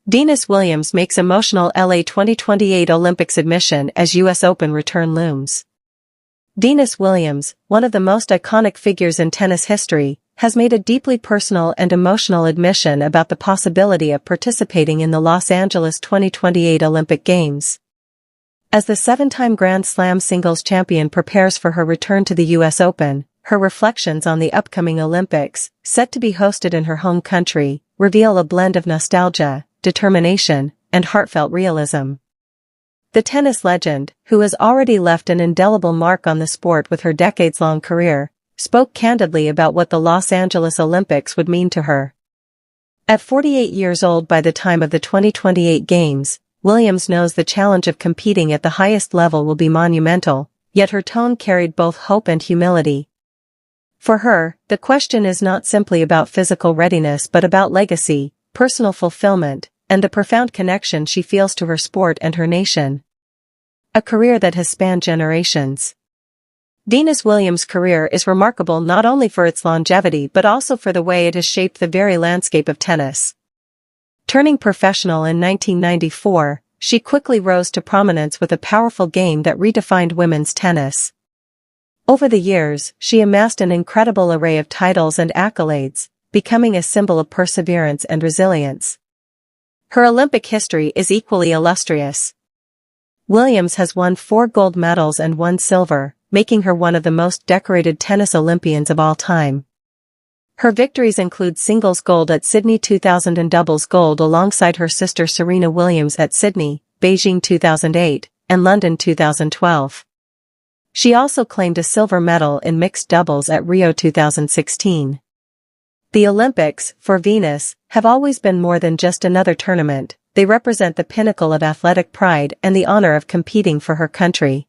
Venus Williams makes emotional LA 2028 Olympics admission as US Open return looms. Venus Williams, one of the most iconic figures in tennis history, has made a deeply personal and emotional admission about the possibility of participating in the Los Angeles 2028 Olympic Games. As the seven-time Grand Slam singles champion prepares for her return to the US Open, her reflections on the upcoming Olympics, set to be hosted in her home country, reveal a blend of nostalgia, determination, and heartfelt realism. The tennis legend, who has already left an indelible mark on the sport with her decades-long career, spoke candidly about what the Los Angeles Olympics would mean to her. At 48 years old by the time of the 2028 Games, Williams knows the challenge of competing at the highest level will be monumental, yet her tone carried both hope and humility. For her, the question is not simply about physical readiness but about legacy, personal fulfillment, and the profound connection she feels to her sport and her nation. A career that has spanned generations. Venus Williams' career is remarkable not only for its longevity but also for the way it has shaped the very landscape of tennis. Turning professional in 1994, she quickly rose to prominence with a powerful game that redefined women's tennis. Over the years, she amassed an incredible array of titles and accolades, becoming a symbol of perseverance and resilience. Her Olympic history is equally illustrious. Williams has won 4 gold medals and 1 silver, making her one of the most decorated tennis Olympians of all time. Her victories include singles gold at Sydney 2000 and doubles gold alongside her sister Serena Williams at Sydney, Beijing 2008, and London 2012. She also claimed a silver medal in mixed doubles at Rio 2016. The Olympics, for Venus, have always been more than just another tournament. They represent the pinnacle of athletic pride and the honor of competing for her country.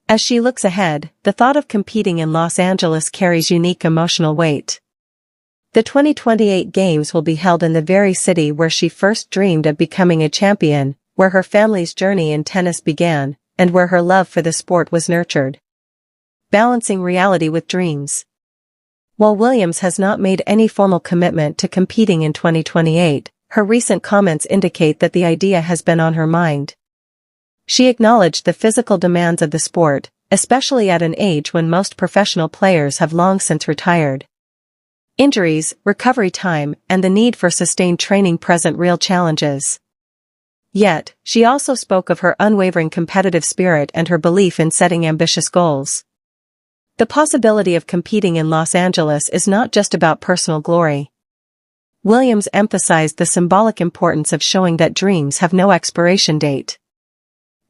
As she looks ahead, the thought of competing in Los Angeles carries unique emotional weight. The 2028 Games will be held in the very city where she first dreamed of becoming a champion, where her family's journey in tennis began, and where her love for the sport was nurtured. Balancing reality with dreams. While Williams has not made any formal commitment to competing in 2028, her recent comments indicate that the idea has been on her mind. She acknowledged the physical demands of the sport, especially at an age when most professional players have long since retired. Injuries, recovery time, and the need for sustained training present real challenges. Yet, she also spoke of her unwavering competitive spirit and her belief in setting ambitious goals. The possibility of competing in Los Angeles is not just about personal glory. Williams emphasized the symbolic importance of showing that dreams have no expiration date.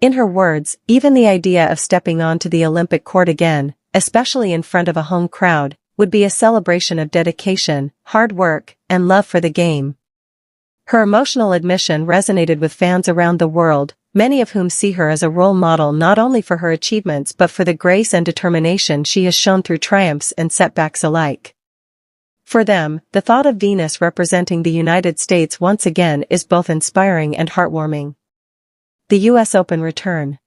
In her words, even the idea of stepping onto the Olympic court again, especially in front of a home crowd, would be a celebration of dedication, hard work, and love for the game. Her emotional admission resonated with fans around the world, many of whom see her as a role model not only for her achievements but for the grace and determination she has shown through triumphs and setbacks alike. For them, the thought of Venus representing the United States once again is both inspiring and heartwarming. The US Open return.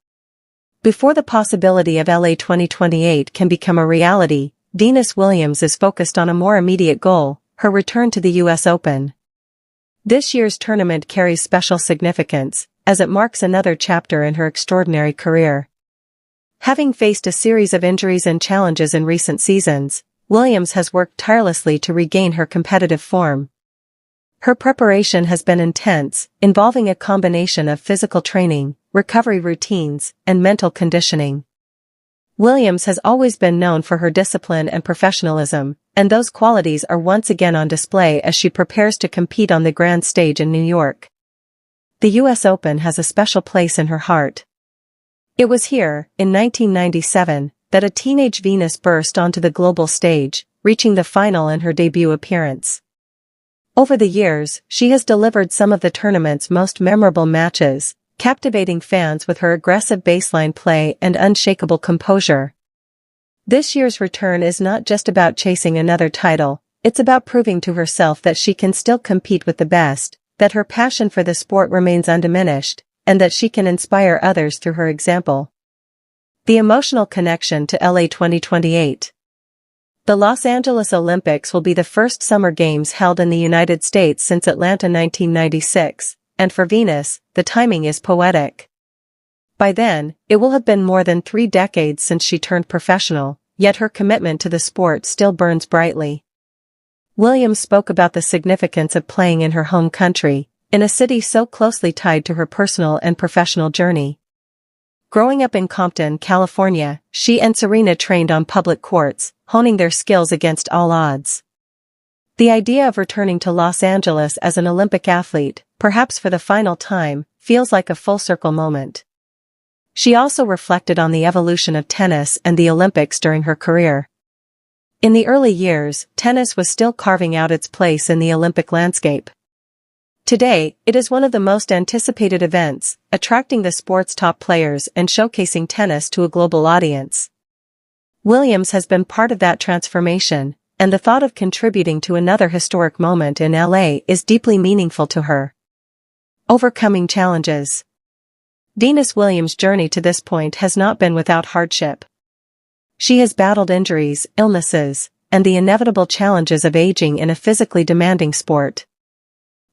Before the possibility of LA 2028 can become a reality, Venus Williams is focused on a more immediate goal, her return to the US Open. This year's tournament carries special significance, as it marks another chapter in her extraordinary career. Having faced a series of injuries and challenges in recent seasons, Williams has worked tirelessly to regain her competitive form. Her preparation has been intense, involving a combination of physical training, recovery routines, and mental conditioning. Williams has always been known for her discipline and professionalism, and those qualities are once again on display as she prepares to compete on the grand stage in New York. The US Open has a special place in her heart. It was here, in 1997, that a teenage Venus burst onto the global stage, reaching the final in her debut appearance. Over the years, she has delivered some of the tournament's most memorable matches, captivating fans with her aggressive baseline play and unshakable composure. This year's return is not just about chasing another title, it's about proving to herself that she can still compete with the best, that her passion for the sport remains undiminished, and that she can inspire others through her example. The emotional connection to LA 2028. The Los Angeles Olympics will be the first Summer Games held in the United States since Atlanta 1996, and for Venus, the timing is poetic. By then, it will have been more than 3 decades since she turned professional, yet her commitment to the sport still burns brightly. Williams spoke about the significance of playing in her home country, in a city so closely tied to her personal and professional journey. Growing up in Compton, California, she and Serena trained on public courts, honing their skills against all odds. The idea of returning to Los Angeles as an Olympic athlete, perhaps for the final time, feels like a full-circle moment. She also reflected on the evolution of tennis and the Olympics during her career. In the early years, tennis was still carving out its place in the Olympic landscape. Today, it is one of the most anticipated events, attracting the sport's top players and showcasing tennis to a global audience. Williams has been part of that transformation, and the thought of contributing to another historic moment in LA is deeply meaningful to her. Overcoming challenges. Venus Williams' journey to this point has not been without hardship. She has battled injuries, illnesses, and the inevitable challenges of aging in a physically demanding sport.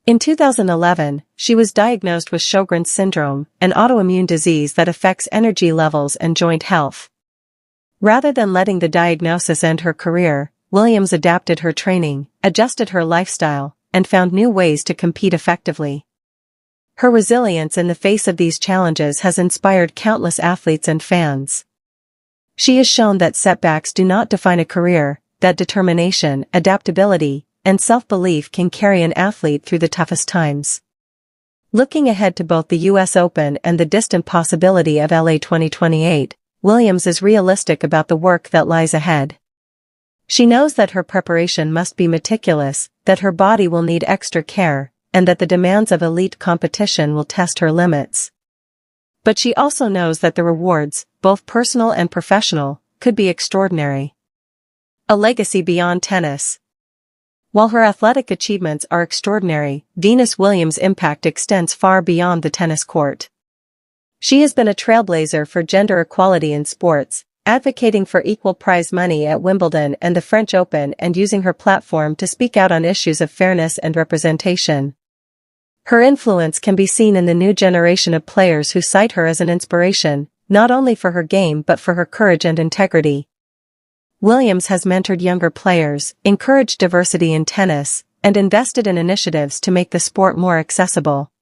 In 2011, she was diagnosed with Sjogren's syndrome, an autoimmune disease that affects energy levels and joint health. Rather than letting the diagnosis end her career, Williams adapted her training, adjusted her lifestyle, and found new ways to compete effectively. Her resilience in the face of these challenges has inspired countless athletes and fans. She has shown that setbacks do not define a career, that determination, adaptability, and self-belief can carry an athlete through the toughest times. Looking ahead to both the US Open and the distant possibility of LA 2028, Williams is realistic about the work that lies ahead. She knows that her preparation must be meticulous, that her body will need extra care, and that the demands of elite competition will test her limits. But she also knows that the rewards, both personal and professional, could be extraordinary. A legacy beyond tennis. While her athletic achievements are extraordinary, Venus Williams' impact extends far beyond the tennis court. She has been a trailblazer for gender equality in sports, advocating for equal prize money at Wimbledon and the French Open and using her platform to speak out on issues of fairness and representation. Her influence can be seen in the new generation of players who cite her as an inspiration, not only for her game but for her courage and integrity. Williams has mentored younger players, encouraged diversity in tennis, and invested in initiatives to make the sport more accessible.